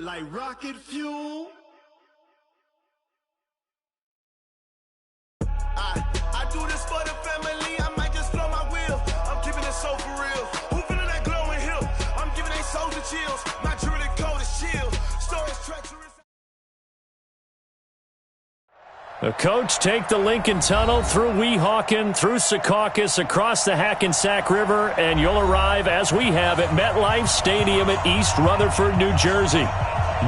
like rocket fuel. I do this for the family. I might just blow my wheel. I'm keeping it so for real. Who feeling that glowing hill? I'm giving they soldier chills. My jewelry code is chill. Stories treacherous. The coach take the Lincoln Tunnel through Weehawken, through Secaucus, across the Hackensack River, and you'll arrive, as we have, at MetLife Stadium at East Rutherford, New Jersey.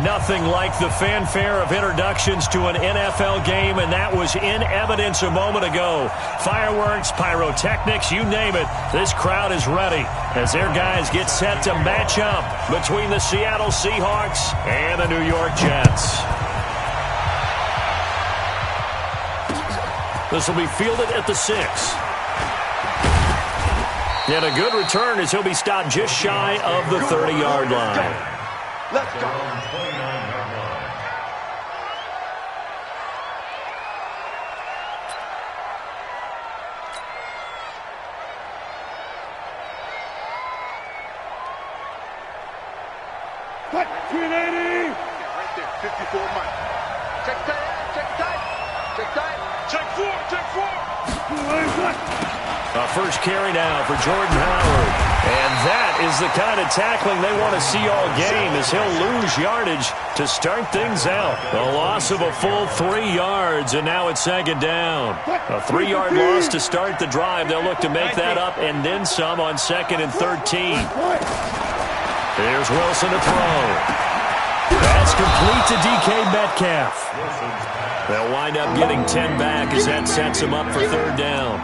Nothing like the fanfare of introductions to an NFL game, and that was in evidence a moment ago. Fireworks, pyrotechnics, you name it. This crowd is ready as their guys get set to match up between the Seattle Seahawks and the New York Jets. This will be fielded at the 6. And a good return as he'll be stopped just shy of the 30-yard line. Let's go. Cut. 380. Right there. 54 Mike. Check tight. Check tight. Check tight. Check 4. Check 4. First carry now for Jordan Howard. And that is the kind of tackling they want to see all game, as he'll lose yardage to start things out. A loss of a full 3 yards, and now it's second down. A 3-yard loss to start the drive. They'll look to make that up and then some on 2nd and 13. Here's Wilson to throw. That's complete to DK Metcalf. They'll wind up getting 10 back as that sets him up for 3rd down.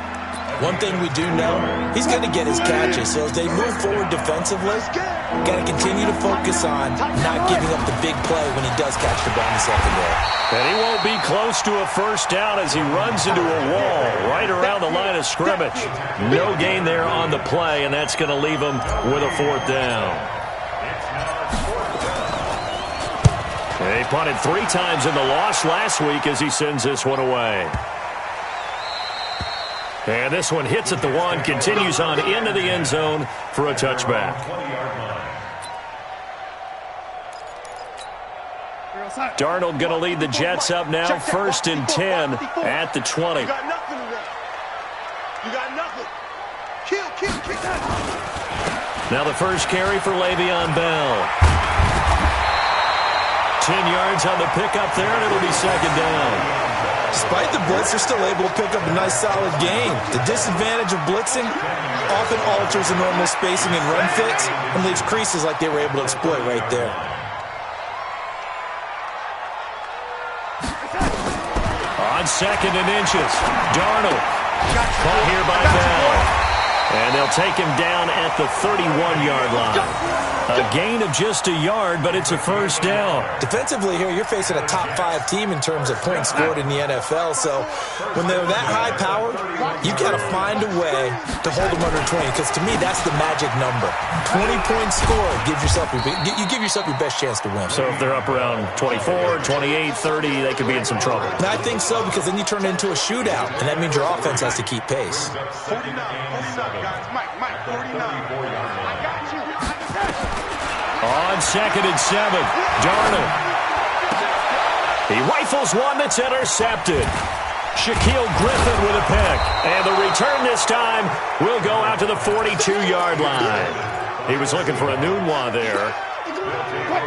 One thing we do know, he's going to get his catches. So as they move forward defensively, got to continue to focus on not giving up the big play when he does catch the ball in the secondary. And he won't be close to a first down as he runs into a wall right around the line of scrimmage. No gain there on the play, and that's going to leave him with a 4th down. He punted 3 times in the loss last week as he sends this one away. And this one hits at the 1, continues on into the end zone for a touchback. Darnold going to lead the Jets up now, 1st and 10 at the 20. You got nothing today. You got nothing. Kill that. Now the first carry for Le'Veon Bell. 10 yards on the pickup there, and it'll be 2nd down. Despite the blitz, they're still able to pick up a nice, solid gain. The disadvantage of blitzing often alters the normal spacing and run fits and leaves creases like they were able to exploit right there. On 2nd and inches, Darnold. Caught here by Bell. And they'll take him down at the 31-yard line. A gain of just a yard, but it's a first down. Defensively here, you're facing a top-5 team in terms of points scored in the NFL. So when they're that high-powered, you've got to find a way to hold them under 20. Because to me, that's the magic number. 20 points scored, you give yourself your best chance to win. So if they're up around 24, 28, 30, they could be in some trouble. And I think so, because then you turn it into a shootout, and that means your offense has to keep pace. 49, guys. Mike, 49. I got you. On 2nd and 7, Darnold. He rifles one that's intercepted. Shaquille Griffin with a pick. And the return this time will go out to the 42-yard line. He was looking for a Nunwa there.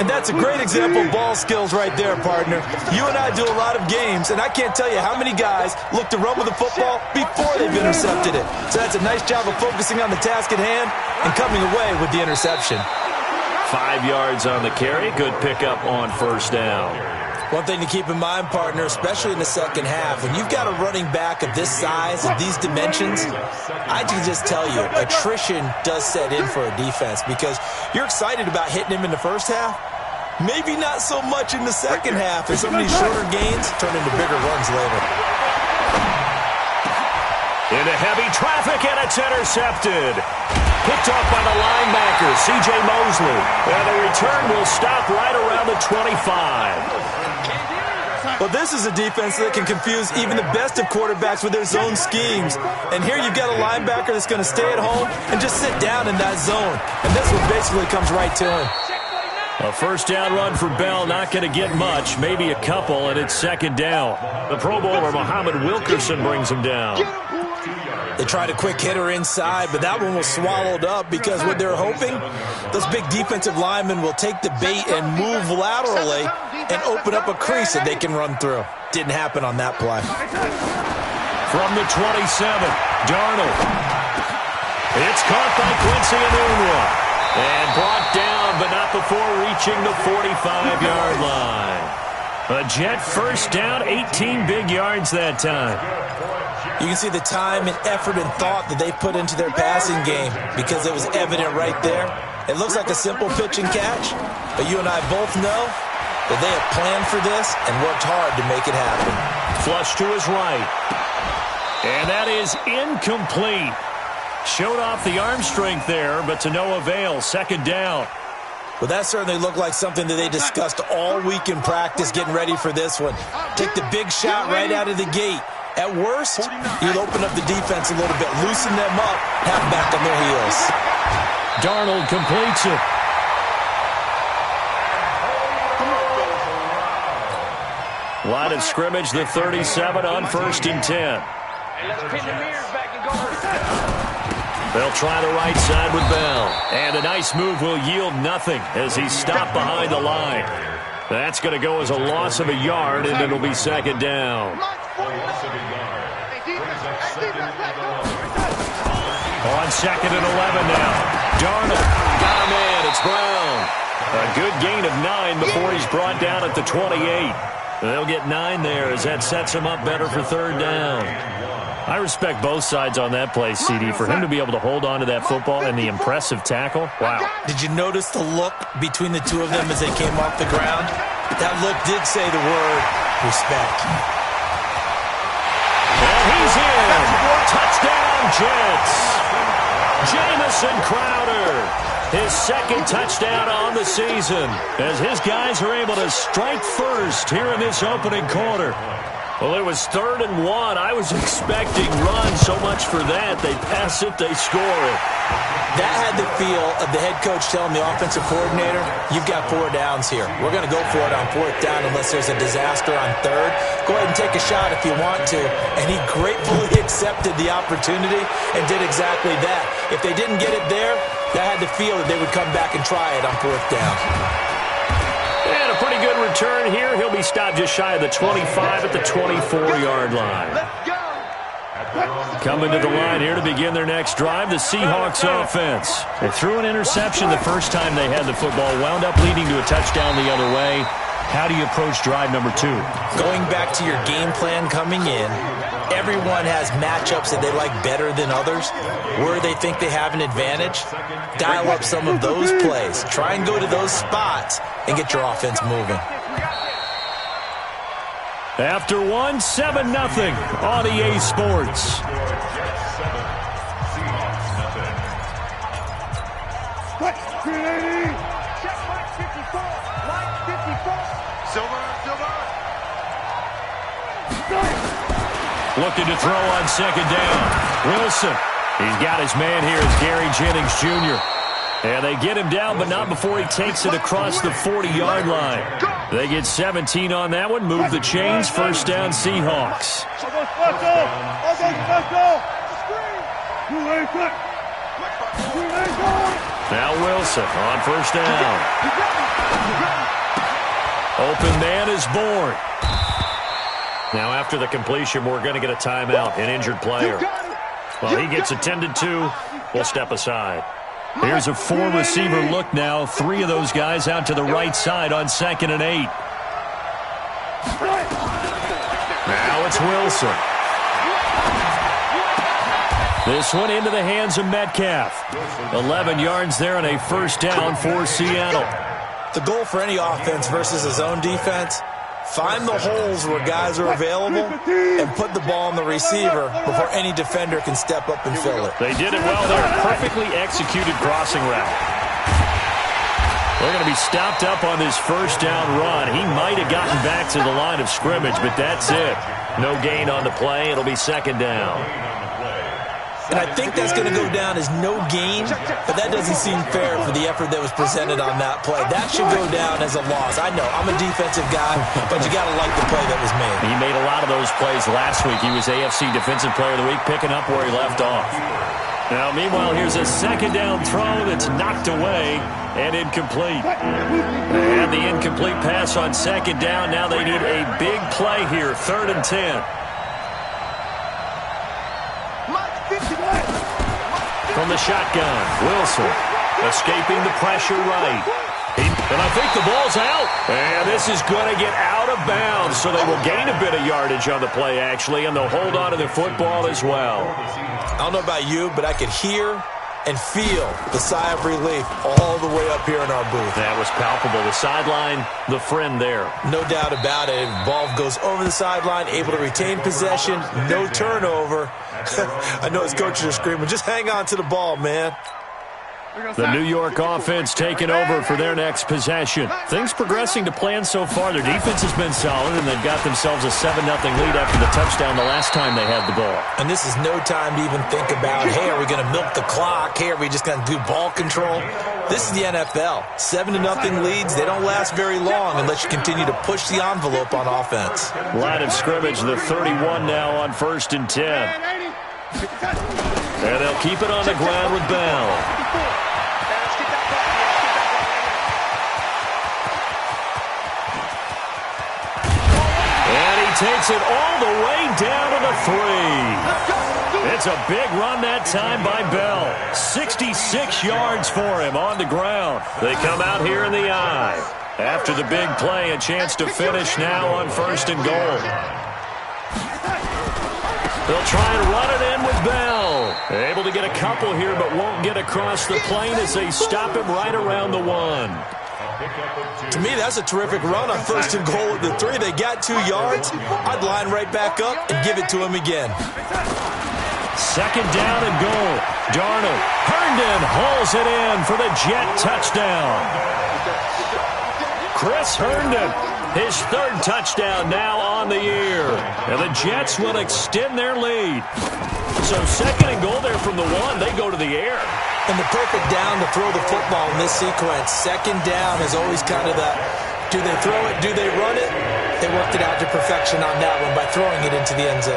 And that's a great example of ball skills right there, partner. You and I do a lot of games, and I can't tell you how many guys look to run with the football before they've intercepted it. So that's a nice job of focusing on the task at hand and coming away with the interception. 5 yards on the carry. Good pickup on 1st down. One thing to keep in mind, partner, especially in the second half, when you've got a running back of this size and these dimensions, I can just tell you, attrition does set in for a defense because you're excited about hitting him in the first half. Maybe not so much in the second half, as some of these shorter gains turn into bigger runs later. Into heavy traffic, and it's intercepted. Picked off by the linebacker, C.J. Mosley. And the return will stop right around the 25. Well, this is a defense that can confuse even the best of quarterbacks with their zone schemes. And here you've got a linebacker that's going to stay at home and just sit down in that zone. And this one basically comes right to him. A first down run for Bell, not going to get much, maybe a couple, and it's second down. The Pro Bowler, Muhammad Wilkerson, brings him down. They tried a quick hitter inside, but that one was swallowed up because what they're hoping, those big defensive linemen will take the bait and move laterally and open up a crease that they can run through. Didn't happen on that play. From the 27, Darnold. It's caught by Quincy Enunwa. And brought down, but not before reaching the 45-yard line. A Jet first down, 18 big yards that time. You can see the time and effort and thought that they put into their passing game because it was evident right there. It looks like a simple pitch and catch, but you and I both know that they have planned for this and worked hard to make it happen. Flush to his right. And that is incomplete. Showed off the arm strength there, but to no avail. Second down. Well, that certainly looked like something that they discussed all week in practice, getting ready for this one. Take the big shot right out of the gate. At worst, you'll open up the defense a little bit, loosen them up, have them back on their heels. Darnold completes it. Line of scrimmage, the 37 on 1st and 10. Let's pin the mirrors back and go. They'll try the right side with Bell. And a nice move will yield nothing as he's stopped behind the line. That's going to go as a loss of a yard, and it'll be second down. On 2nd and 11 now. Darnold got a man. It's Brown. A good gain of 9 before he's brought down at the 28. They'll get 9 there as that sets him up better for third down. I respect both sides on that play, CD. For him to be able to hold on to that football and the impressive tackle, wow. Did you notice the look between the two of them as they came off the ground? That look did say the word respect. And he's in. Touchdown, Jets. Jamison Crowder. His second touchdown on the season as his guys are able to strike first here in this opening quarter. Well, it was 3rd and 1. I was expecting runs, so much for that. They pass it, they score it. That had the feel of the head coach telling the offensive coordinator, you've got 4 downs here. We're going to go for it on 4th down unless there's a disaster on 3rd. Go ahead and take a shot if you want to. And he gratefully accepted the opportunity and did exactly that. If they didn't get it there, that had the feel that they would come back and try it on 4th down. And a pretty good return here. He'll be stopped just shy of the 25 at the 24-yard line. Coming to the line here to begin their next drive, the Seahawks offense. They threw an interception the first time they had the football, wound up leading to a touchdown the other way. How do you approach drive number 2? Going back to your game plan coming in, everyone has matchups that they like better than others. Where they think they have an advantage, dial up some of those plays. Try and go to those spots and get your offense moving. After 1, 7-0 on EA Sports. Looking to throw on 2nd down. Wilson. He's got his man here as Gary Jennings Jr. And they get him down, but not before he takes it across the 40-yard line. They get 17 on that one. Move the chains. First down, Seahawks. Now Wilson on first down. Open man is born. Now after the completion, we're going to get a timeout, an injured player. Well, he gets attended to. We'll step aside. Here's a 4-receiver look now. 3 of those guys out to the right side on 2nd and 8. Now it's Wilson. This one into the hands of Metcalf. 11 yards there and a first down for Seattle. The goal for any offense versus his own defense, find the holes where guys are available and put the ball on the receiver before any defender can step up and fill it. They did it well there. Perfectly executed crossing route. They're going to be stopped up on this first down run. He might have gotten back to the line of scrimmage, but that's it. No gain on the play. It'll be 2nd down. And I think that's going to go down as no gain, but that doesn't seem fair for the effort that was presented on that play. That should go down as a loss. I know, I'm a defensive guy, but you got to like the play that was made. He made a lot of those plays last week. He was AFC Defensive Player of the Week, picking up where he left off. Now, meanwhile, here's a second down throw that's knocked away and incomplete. And the incomplete pass on second down. Now they need a big play here, 3rd and 10. From the shotgun, Wilson escaping the pressure right. And I think the ball's out. And this is going to get out of bounds, so they will gain a bit of yardage on the play, actually, and they'll hold on to the football as well. I don't know about you, but I could hear and feel the sigh of relief all the way up here in our booth. That was palpable. The sideline, the friend there. No doubt about it. Ball goes over the sideline, able to retain possession, no turnover. I know his coaches are screaming, just hang on to the ball, man. The New York offense taking over for their next possession. Things progressing to plan so far. Their defense has been solid, and they've got themselves a 7-0 lead after the touchdown the last time they had the ball. And this is no time to even think about, hey, are we going to milk the clock? Hey, are we just going to do ball control? This is the NFL. 7-0 leads, they don't last very long unless you continue to push the envelope on offense. Line of scrimmage, the 31 now on 1st and 10. And they'll keep it on the ground with Bell. Takes it all the way down to the 3. It's a big run that time by Bell. 66 yards for him on the ground. They come out here in the eye. After the big play, a chance to finish now on 1st and goal. They'll try and run it in with Bell. Able to get a couple here, but won't get across the plane as they stop him right around the 1. To me, that's a terrific run on 1st and goal at the 3. They got 2 yards. I'd line right back up and give it to him again. 2nd down and goal. Darnold. Herndon hauls it in for the Jet touchdown. Chris Herndon, his 3rd touchdown now on the year. And the Jets will extend their lead. So 2nd and goal there from the 1. They go to the air. And the perfect down to throw the football in this sequence. 2nd down is always kind of the, do they throw it, do they run it? They worked it out to perfection on that one by throwing it into the end zone.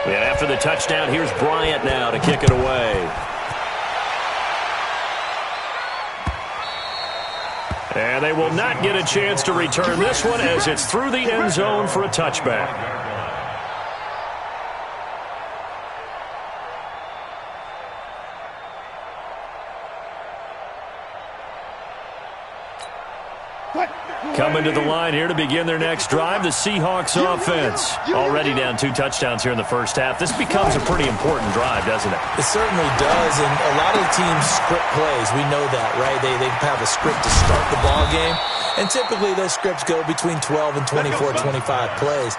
And after the touchdown, here's Bryant now to kick it away. And they will not get a chance to return this one as it's through the end zone for a touchback. Coming to the line here to begin their next drive, the Seahawks offense. Already down 2 touchdowns here in the first half. This becomes a pretty important drive, doesn't it? It certainly does, and a lot of the teams script plays. We know that, right? They have a script to start the ball game, and typically those scripts go between 12 and 24, 25 plays.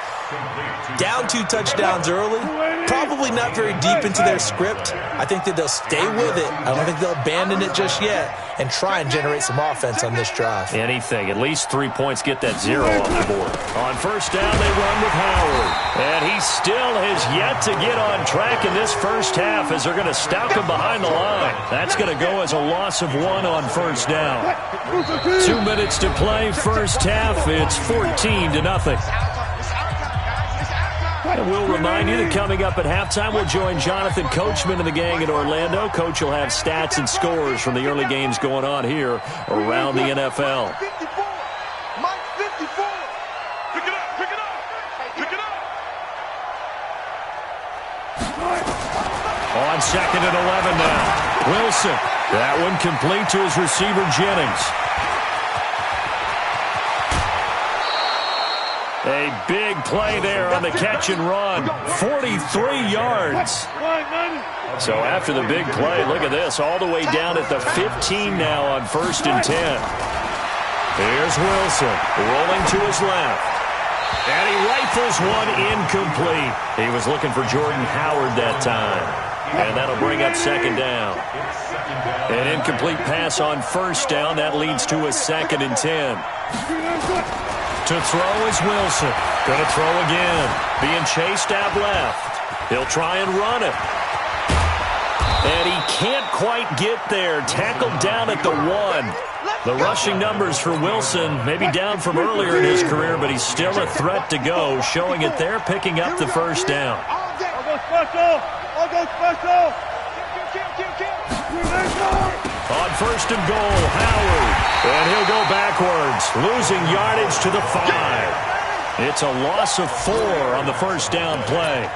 Down 2 touchdowns early, probably not very deep into their script. I think that they'll stay with it. I don't think they'll abandon it just yet and try and generate some offense on this drive. Anything. At least 3 points, get that 0 on the board. On 1st down, they run with Howard. And he still has yet to get on track in this first half as they're going to stop him behind the line. That's going to go as a loss of 1 on 1st down. 2 minutes to play, first half. It's 14-0. And we'll remind you that coming up at halftime, we'll join Jonathan Coachman and the gang in Orlando. Coach will have stats and scores from the early games going on here around the NFL. On 2nd and 11 now. Wilson. That one complete to his receiver, Jennings. A big play there on the catch and run. 43 yards. So after the big play, look at this. All the way down at the 15 now on 1st and 10. Here's Wilson rolling to his left. And he rifles one incomplete. He was looking for Jordan Howard that time. And that'll bring up second down. An incomplete pass on first down. That leads to a 2nd and 10. To throw is Wilson. Going to throw again. Being chased out left. He'll try and run it. And he can't quite get there. Tackled down at the 1. The rushing numbers for Wilson maybe down from earlier in his career, but he's still a threat to go, showing it there, picking up the first down. I'll go special. On 1st and goal, Howard. And he'll go backwards, losing yardage to the 5. It's a loss of 4 on the first down play.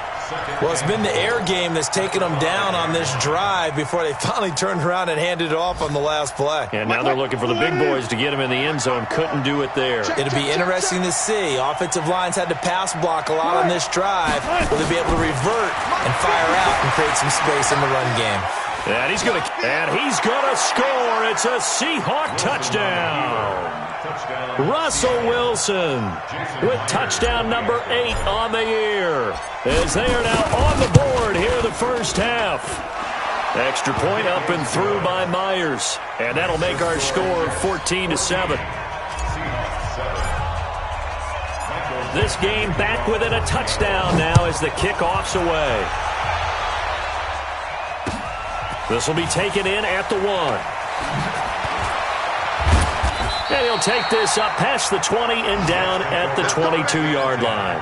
Well, it's been the air game that's taken them down on this drive before they finally turned around and handed it off on the last play. And now they're looking for the big boys to get him in the end zone. Couldn't do it there. It'll be interesting to see. Offensive lines had to pass block a lot on this drive. Will they be able to revert and fire out and create some space in the run game? And he's going to score. It's a Seahawk touchdown. Russell Wilson with touchdown number 8 on the year, as they are now on the board here the first half. Extra point up and through by Myers, and that'll make our score 14-7. This game back within a touchdown now as the kickoff's away. This will be taken in at the 1. And he'll take this up past the 20 and down at the 22-yard line.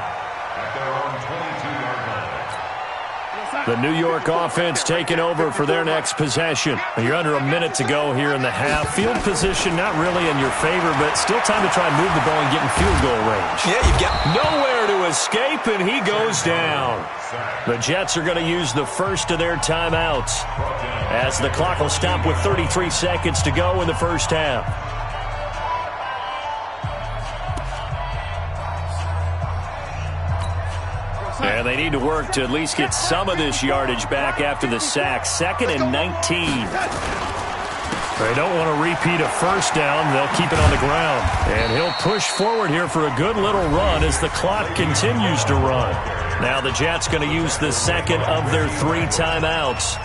The New York offense taking over for their next possession. You're under a minute to go here in the half. Field position not really in your favor, but still time to try and move the ball and get in field goal range. Yeah, you've got nowhere to escape, and he goes down. The Jets are going to use the first of their timeouts, as the clock will stop with 33 seconds to go in the first half. And they need to work to at least get some of this yardage back after the sack. 2nd and 19. They don't want to repeat a first down. They'll keep it on the ground. And he'll push forward here for a good little run as the clock continues to run. Now the Jets going to use the 2nd of their 3 timeouts,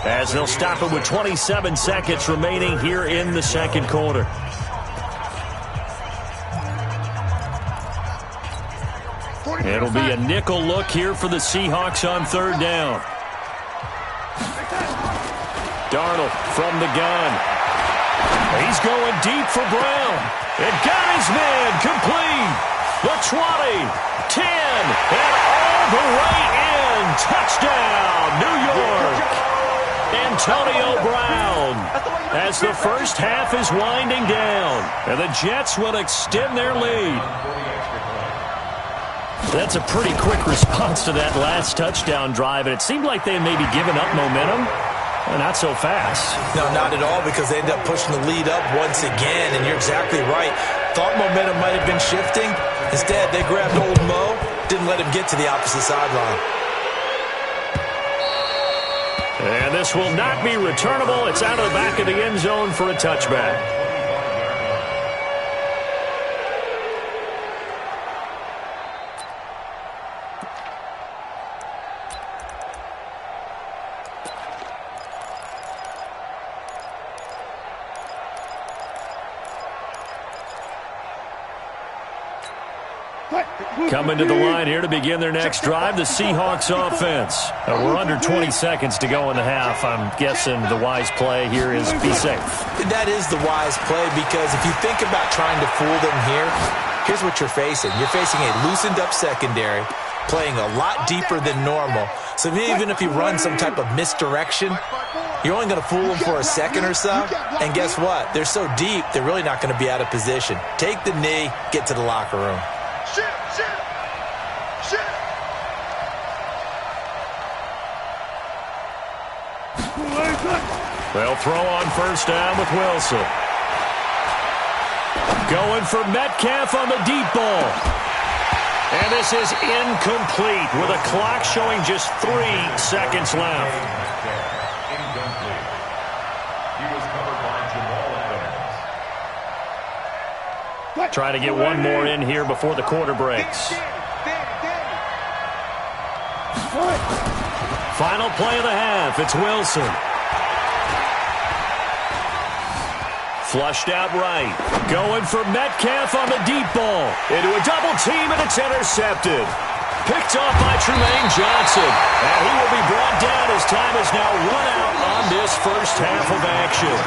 as they'll stop it with 27 seconds remaining here in the second quarter. It'll be a nickel look here for the Seahawks on 3rd down. Darnold from the gun. He's going deep for Brown. It got his man complete. The 20, 10, and all the way in. Touchdown, New York. Antonio Brown, as the first half is winding down, and the Jets will extend their lead. That's a pretty quick response to that last touchdown drive, and it seemed like they had maybe given up momentum. Well, not so fast. No, not at all, because they end up pushing the lead up once again, and you're exactly right. Thought momentum might have been shifting. Instead, they grabbed old Mo, didn't let him get to the opposite sideline. And this will not be returnable. It's out of the back of the end zone for a touchback. Coming to the line here to begin their next drive, the Seahawks offense. We're under 20 seconds to go in the half. I'm guessing the wise play here is be safe. That is the wise play, because if you think about trying to fool them here, here's what you're facing. You're facing a loosened up secondary, playing a lot deeper than normal. So even if you run some type of misdirection, you're only going to fool them for a second or so. And guess what? They're so deep, they're really not going to be out of position. Take the knee, get to the locker room. They'll throw on first down with Wilson. Going for Metcalf on the deep ball. And this is incomplete with a clock showing just 3 seconds left. Try to get one more in here before the quarter breaks. Final play of the half. It's Wilson. Flushed out right. Going for Metcalf on the deep ball. Into a double team, and it's intercepted. Picked off by Tremaine Johnson. And he will be brought down as time is now run out on this first half of action.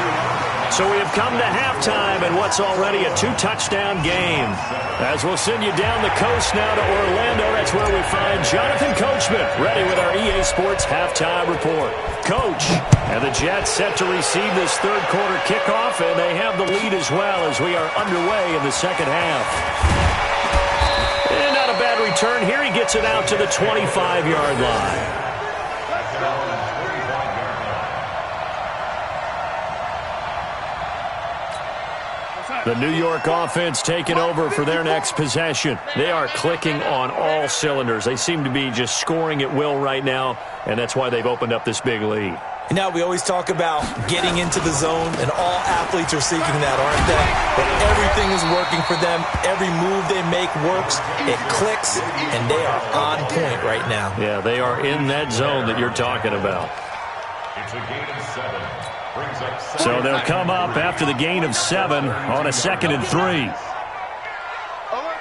So we have come to halftime in what's already a 2-touchdown game. As we'll send you down the coast now to Orlando, that's where we find Jonathan Coachman, ready with our EA Sports halftime report. Coach, and the Jets set to receive this third quarter kickoff, and they have the lead as well as we are underway in the second half. And not a bad return here. He gets it out to the 25-yard line. The New York offense taking over for their next possession. They are clicking on all cylinders. They seem to be just scoring at will right now, and that's why they've opened up this big lead. Now, we always talk about getting into the zone, and all athletes are seeking that, aren't they? But everything is working for them. Every move they make works. It clicks, and they are on point right now. Yeah, they are in that zone that you're talking about. It's a gain of 7. So they'll come up after the gain of 7 on a 2nd and 3. Alert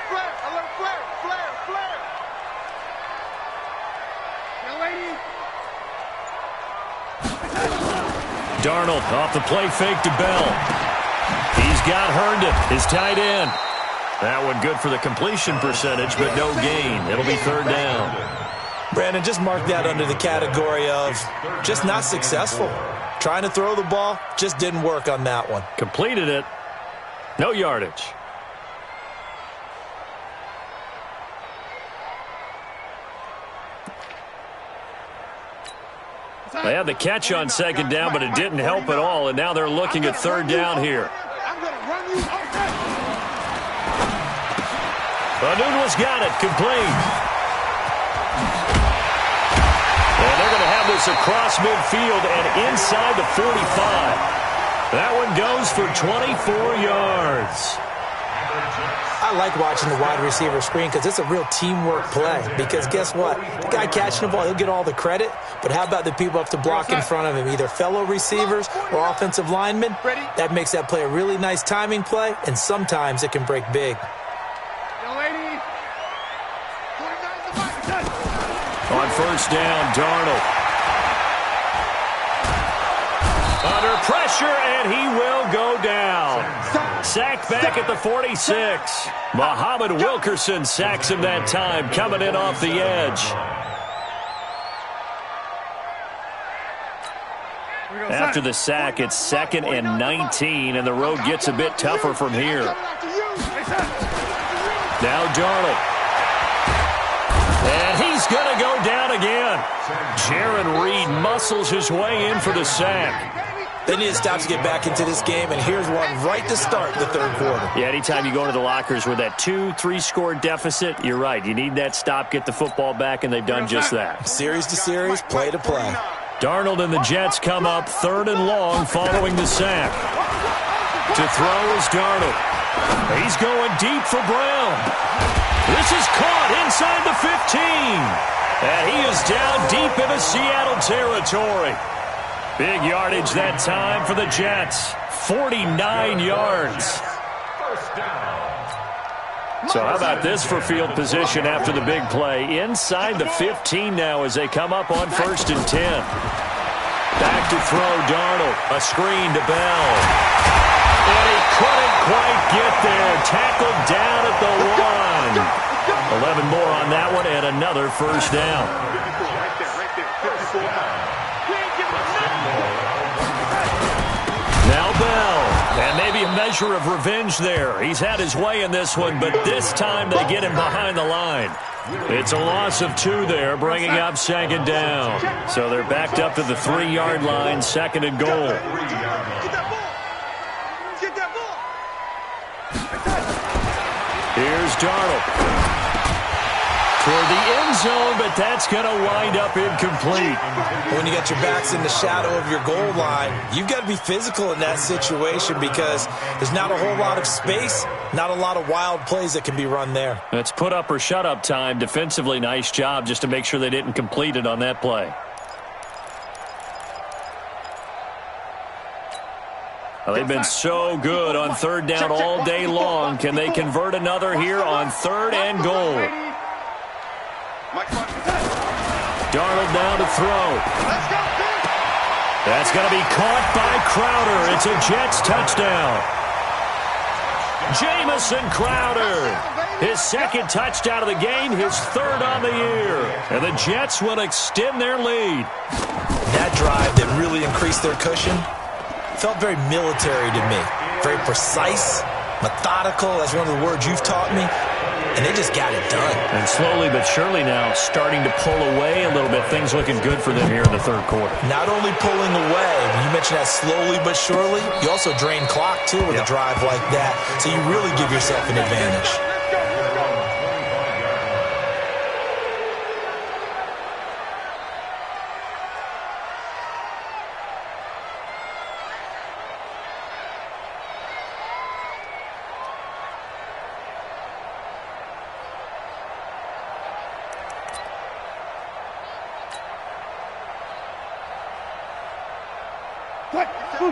flare, flare. Young lady. Darnold off the play fake to Bell. He's got Herndon, his tight end. That one good for the completion percentage, but no gain. It'll be 3rd down. Brandon, just mark that under the category of just not successful. Trying to throw the ball, just didn't work on that one. Completed it. No yardage. They had the catch on 2nd down, but it didn't help at all, and now they're looking at 3rd down here. Nunez got it, complete. And they're going to have this across midfield and inside the 45. That one goes for 24 yards. I like watching the wide receiver screen because it's a real teamwork play. Because guess what? The guy catching the ball, he'll get all the credit. But how about the people up to block in front of him, either fellow receivers or offensive linemen? That makes that play a really nice timing play, and sometimes it can break big. On 1st down, Darnold. Under pressure, and he will go down. Sacked back at the 46. Muhammad Wilkerson sacks him that time, coming in off the edge. After the sack, it's 2nd and 19, and the road gets a bit tougher from here. Now Darnold. And he's going to go down again. Jaron Reed muscles his way in for the sack. They need to stop to get back into this game, and here's one right to start the 3rd quarter. Yeah, anytime you go into the lockers with that 2-3 score deficit, you're right. You need that stop, get the football back, and they've done just that. Series to series, play to play. Darnold and the Jets come up 3rd and long following the sack. To throw is Darnold. He's going deep for Brown. This is caught inside the 15. And he is down deep into Seattle territory. Big yardage that time for the Jets. 49 yards. So how about this for field position after the big play? Inside the 15 now as they come up on 1st and 10. Back to throw Darnold. A screen to Bell. And he couldn't quite get there. Tackled down at the 1. 11 more on that one and another 1st down. Now Bell. And maybe a measure of revenge there. He's had his way in this one, but this time they get him behind the line. It's a loss of 2 there, bringing up 2nd down. So they're backed up to the 3-yard line, 2nd and goal. Here's Darnold. Toward the end zone, but that's going to wind up incomplete. When you got your backs in the shadow of your goal line, you've got to be physical in that situation because there's not a whole lot of space, not a lot of wild plays that can be run there. That's put up or shut up time. Defensively, nice job just to make sure they didn't complete it on that play. Well, they've been so good on third down all day long. Can they convert another here on 3rd and goal? Darnold now to throw. That's going to be caught by Crowder. It's a Jets touchdown. Jamison Crowder, his 2nd touchdown of the game, his 3rd on the year. And the Jets will extend their lead. That drive that really increased their cushion felt very military to me. Very precise, methodical. That's one of the words you've taught me. And they just got it done. And slowly but surely now starting to pull away a little bit. Things looking good for them here in the 3rd quarter. Not only pulling away, you mentioned that slowly but surely, you also drain clock, too, with a drive like that. So you really give yourself an advantage.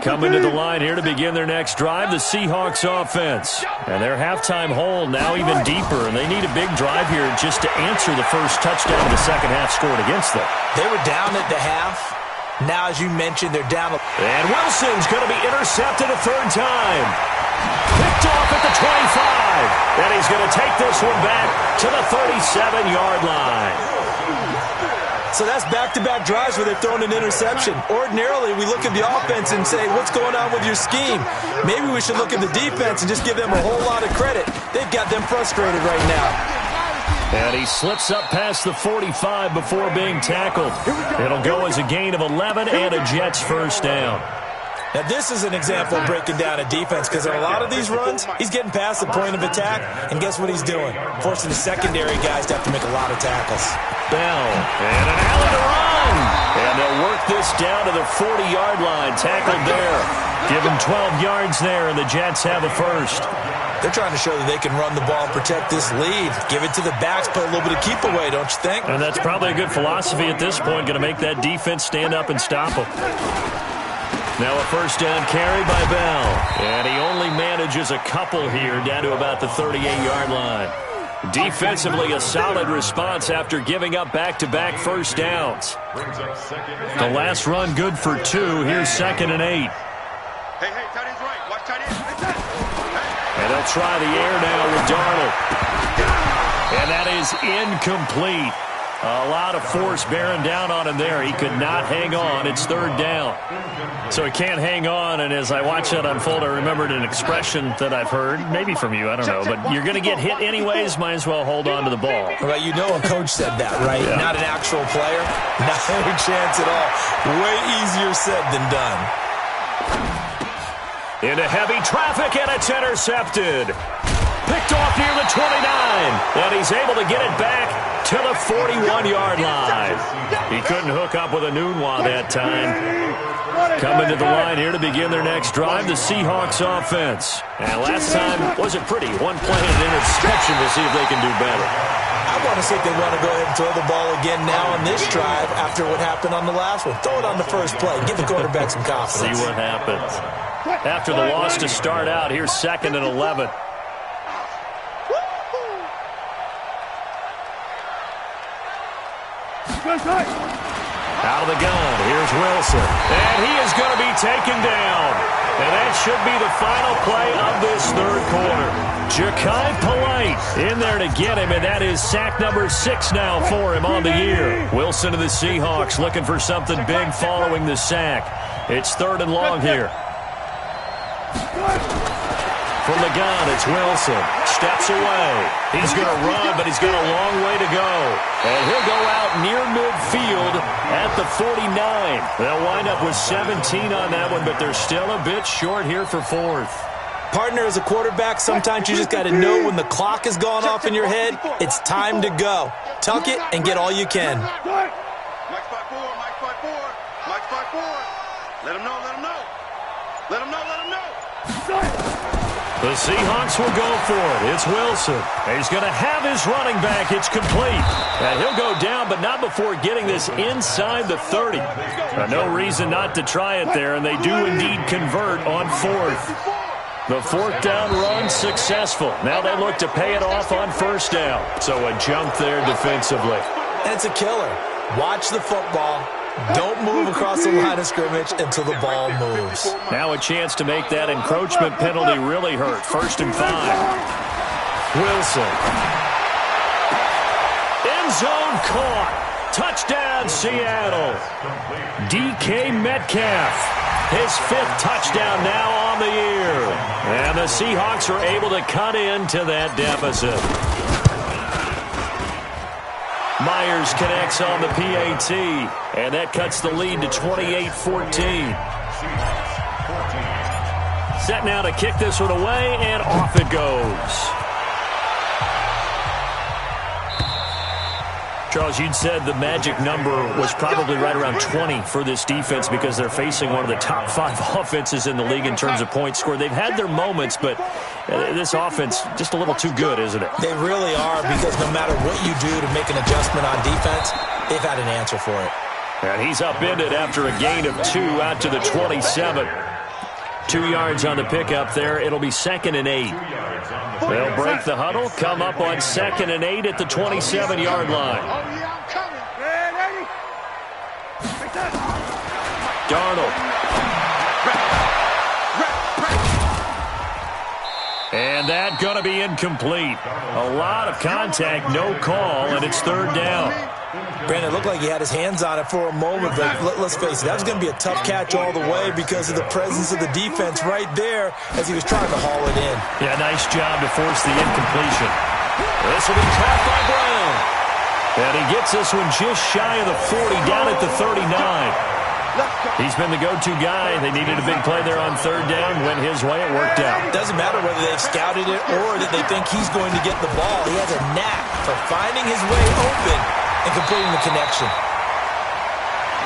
Coming to the line here to begin their next drive, the Seahawks offense. And their halftime hole now even deeper, and they need a big drive here just to answer the first touchdown of the second half scored against them. They were down at the half. Now, as you mentioned, they're down. And Wilson's going to be intercepted a 3rd time. Picked off at the 25. And he's going to take this one back to the 37-yard line. So that's back-to-back drives where they've thrown an interception. Ordinarily, we look at the offense and say, what's going on with your scheme? Maybe we should look at the defense and just give them a whole lot of credit. They've got them frustrated right now. And he slips up past the 45 before being tackled. It'll go as a gain of 11 and a Jets 1st down. Now, this is an example of breaking down a defense because in a lot of these runs, he's getting past the point of attack, and guess what he's doing? Forcing the secondary guys to have to make a lot of tackles. Bell, and an alley to run. And they'll work this down to the 40-yard line. Tackled there. Give him 12 yards there, and the Jets have a 1st. They're trying to show that they can run the ball and protect this lead. Give it to the backs, play a little bit of keep away, don't you think? And that's probably a good philosophy at this point, going to make that defense stand up and stop them. Now a 1st down carry by Bell. And he only manages a couple here down to about the 38-yard line. Defensively, a solid response after giving up back-to-back 1st downs. The last run good for 2. Here's 2nd and 8. Hey, tight end's right. Watch tight end. And they'll try the air now with Darnold. And that is incomplete. A lot of force bearing down on him there. He could not hang on. It's 3rd down. So he can't hang on, and as I watch that unfold, I remembered an expression that I've heard, maybe from you, I don't know, but you're going to get hit anyways, might as well hold on to the ball. Well, you know a coach said that, right? Yeah. Not an actual player. Not a chance at all. Way easier said than done. Into heavy traffic, and it's intercepted. Picked off near the 29, and he's able to get it back to the 41-yard line. He couldn't hook up with a Nunwa that time. Coming to the line here to begin their next drive, the Seahawks offense. And last time wasn't pretty. One play and an interception to see if they can do better. I want to see if they want to go ahead and throw the ball again now on this drive after what happened on the last one. Throw it on the first play. Give the quarterback some confidence. See what happens. After the loss to start out, here's 2nd and 11. Out of the gun, here's Wilson. And he is going to be taken down. And that should be the final play of this 3rd quarter. Ja'Kai Polite in there to get him, and that is sack number 6 now for him on the year. Wilson to the Seahawks looking for something big following the sack. It's 3rd and long here. From the gun, it's Wilson. Steps away. He's going to run, but he's got a long way to go. And he'll go out near midfield at the 49. They'll wind up with 17 on that one, but they're still a bit short here for 4th. Partner, as a quarterback, sometimes you just got to know when the clock has gone off in your head, it's time to go. Tuck it and get all you can. Mike spot 4, Mike spot 4, Mike spot 4. Let him know, let him know. Let him know, let him know. The Seahawks will go for it. It's Wilson. He's going to have his running back. It's complete. And he'll go down, but not before getting this inside the 30. No reason not to try it there, and they do indeed convert on fourth. The fourth down run successful. Now they look to pay it off on first down. So a jump there defensively. And it's a killer. Watch the football. Don't move across the line of scrimmage until the ball moves. Now a chance to make that encroachment penalty really hurt. 1st and 5. Wilson. End zone caught. Touchdown, Seattle. DK Metcalf. His 5th touchdown now on the year. And the Seahawks are able to cut into that deficit. Myers connects on the PAT, and that cuts the lead to 28-14. Set now to kick this one away, and off it goes. Charles, you'd said the magic number was probably right around 20 for this defense because they're facing one of the top 5 offenses in the league in terms of points scored. They've had their moments, but this offense just a little too good, isn't it? They really are, because no matter what you do to make an adjustment on defense, they've had an answer for it. And he's upended after a gain of 2 out to the 27. 2 yards on the pickup there. It'll be 2nd and 8. They'll break the huddle, come up on 2nd and 8 at the 27-yard line. Darnold. And that going to be incomplete. A lot of contact, no call, and it's 3rd down. Brandon, it looked like he had his hands on it for a moment, but let's face it, that was going to be a tough catch all the way because of the presence of the defense right there as he was trying to haul it in. Yeah, nice job to force the incompletion. This will be caught by Brown. And he gets this one just shy of the 40, down at the 39. He's been the go-to guy. They needed a big play there on 3rd down. Went his way. It worked out. Doesn't matter whether they've scouted it or that they think he's going to get the ball. He has a knack for finding his way open and completing the connection.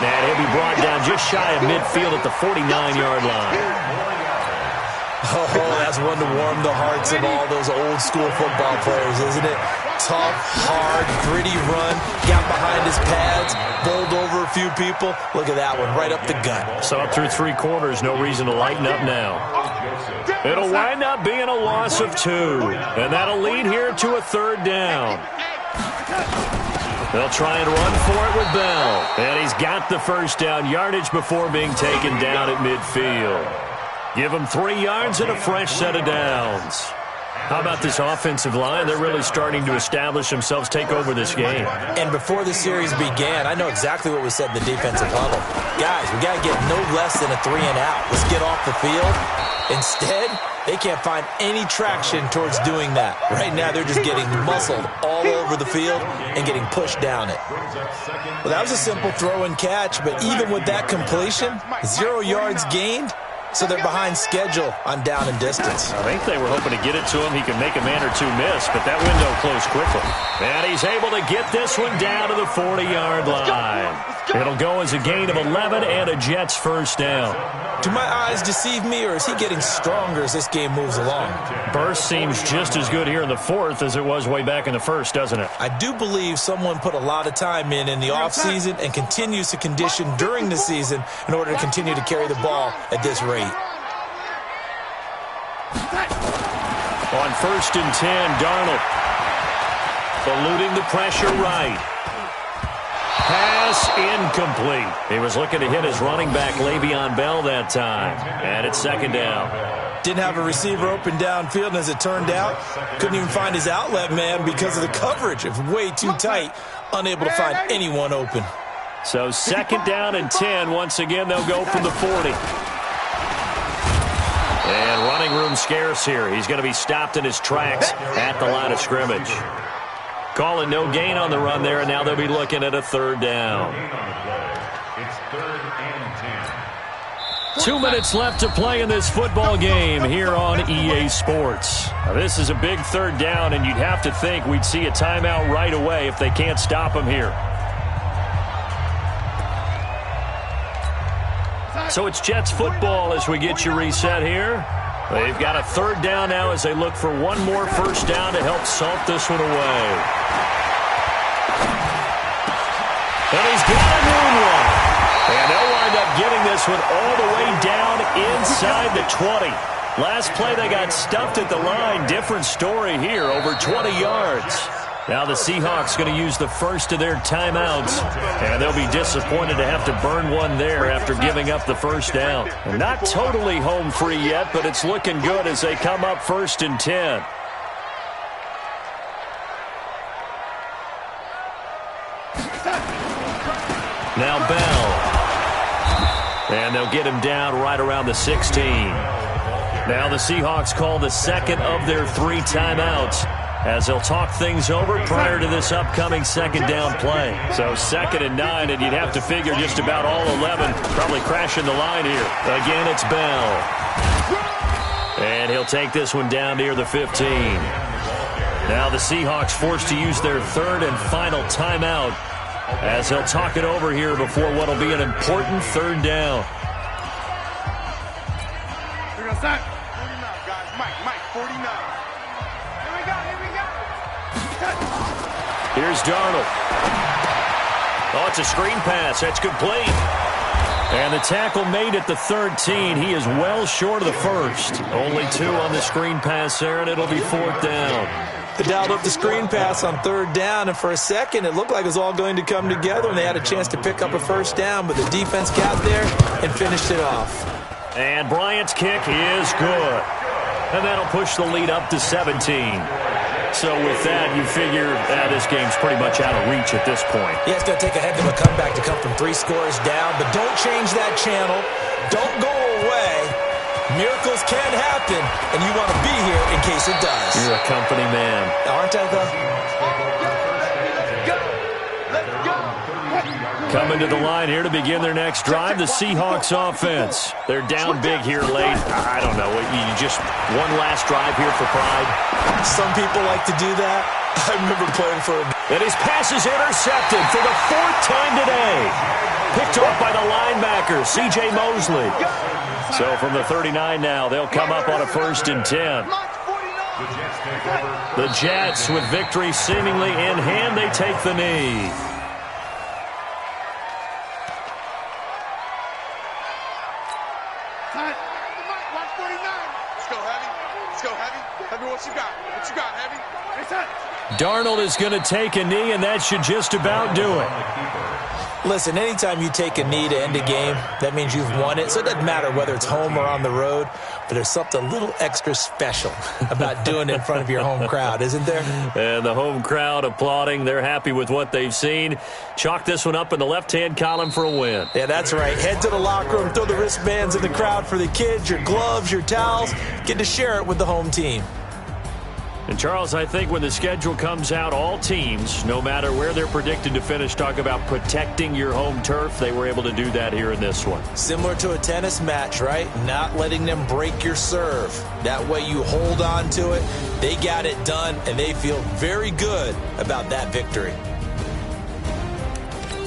And he'll be brought down just shy of midfield at the 49-yard line. Oh, that's one to warm the hearts of all those old-school football players, isn't it? Tough, hard, gritty run. Got behind his pads, bowled over a few people. Look at that one, right up the gut. So up through 3 quarters, no reason to lighten up now. It'll wind up being a loss of 2. And that'll lead here to a 3rd down. They'll try and run for it with Bell. And he's got the 1st down yardage before being taken down at midfield. Give him 3 yards and a fresh set of downs. How about this offensive line? They're really starting to establish themselves, take over this game. And before the series began, I know exactly what was said in the defensive huddle. Guys, we got to get no less than a 3-and-out. Let's get off the field. Instead, they can't find any traction towards doing that. Right now, they're just getting muscled all over the field and getting pushed down it. Well, that was a simple throw and catch, but even with that completion, 0 yards gained, so they're behind schedule on down and distance. I think they were hoping to get it to him. He could make a man or 2 miss, but that window closed quickly. And he's able to get this one down to the 40-yard line. It'll go as a gain of 11 and a Jets 1st down. Do my eyes deceive me, or is he getting stronger as this game moves along? Burst seems just as good here in the 4th as it was way back in the 1st, doesn't it? I do believe someone put a lot of time in the offseason and continues to condition during the season in order to continue to carry the ball at this rate. On 1st and 10, Darnold eluding the pressure right. Pass incomplete. He was looking to hit his running back, Le'Veon Bell, that time. And it's 2nd down. Didn't have a receiver open downfield, and as it turned out, couldn't even find his outlet man because of the coverage. It was way too tight, unable to find anyone open. So 2nd down and 10. Once again, they'll go from the 40. And running room scarce here. He's going to be stopped in his tracks at the line of scrimmage. Calling no gain on the run there, and now they'll be looking at a 3rd down. It's 3rd and 10. 2 minutes left to play in this football game here on EA Sports. Now, this is a big 3rd down, and you'd have to think we'd see a timeout right away if they can't stop him here. So it's Jets football as we get you reset here. They've got a third down now as they look for one more first down to help salt this one away. And he's got a new one. And they'll wind up getting this one all the way down inside the 20. Last play they got stuffed at the line. Different story here, over 20 yards. Now the Seahawks going to use the first of their timeouts, and they'll be disappointed to have to burn one there after giving up the first down. Not totally home free yet, but it's looking good as they come up 1st and 10. Now Bell. And they'll get him down right around the 16. Now the Seahawks call the second of their 3 timeouts, as they'll talk things over prior to this upcoming second down play. So 2nd and 9, and you'd have to figure just about all 11 probably crashing the line here. Again, it's Bell. And he'll take this one down near the 15. Now the Seahawks forced to use their 3rd and final timeout, as they'll talk it over here before what will be an important 3rd down. We're going to start. 49, guys. Mike, 49. Here's Darnold. Oh, it's a screen pass. That's complete. And the tackle made at the 13. He is well short of the first. Only 2 on the screen pass there, and it'll be 4th down. They dialed up the screen pass on 3rd down, and for a second it looked like it was all going to come together, and they had a chance to pick up a first down, but the defense got there and finished it off. And Bryant's kick is good. And that'll push the lead up to 17. So with that, you figure this game's pretty much out of reach at this point. Yeah, it's going to take a heck of a comeback to come from 3 scores down, but don't change that channel. Don't go away. Miracles can happen, and you want to be here in case it does. You're a company man. Aren't I, though? Coming to the line here to begin their next drive, the Seahawks offense. They're down big here late. I don't know. You just one last drive here for pride. Some people like to do that. I remember playing for him. And his pass is intercepted for the 4th time today. Picked off by the linebacker, C.J. Mosley. So from the 39 now, they'll come up on a 1st and 10. The Jets, with victory seemingly in hand, they take the knee. Darnold is going to take a knee, and that should just about do it. Listen, anytime you take a knee to end a game, that means you've won it. So it doesn't matter whether it's home or on the road, but there's something a little extra special about doing it in front of your home crowd, isn't there? And the home crowd applauding. They're happy with what they've seen. Chalk this one up in the left-hand column for a win. Yeah, that's right. Head to the locker room, throw the wristbands in the crowd for the kids, your gloves, your towels. Get to share it with the home team. And, Charles, I think when the schedule comes out, all teams, no matter where they're predicted to finish, talk about protecting your home turf. They were able to do that here in this one. Similar to a tennis match, right? Not letting them break your serve. That way you hold on to it. They got it done, and they feel very good about that victory.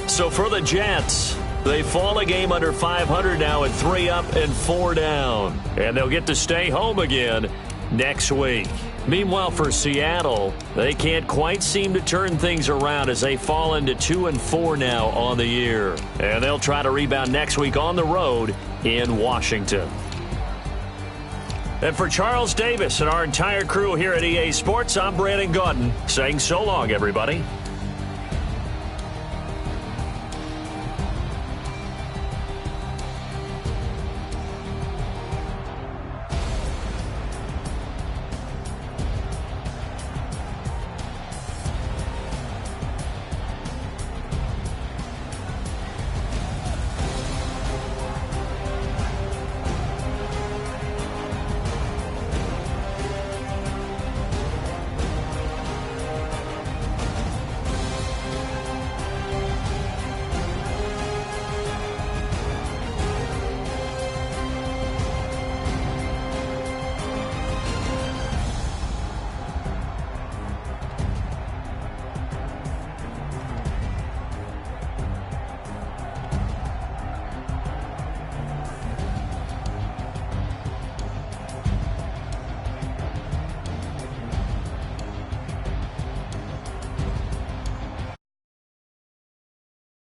So for the Jets, they fall a game under 500 now at 3 up and 4 down. And they'll get to stay home again next week. Meanwhile, for Seattle, they can't quite seem to turn things around as they fall into 2 and 4 now on the year. And they'll try to rebound next week on the road in Washington. And for Charles Davis and our entire crew here at EA Sports, I'm Brandon Gaudin saying so long, everybody.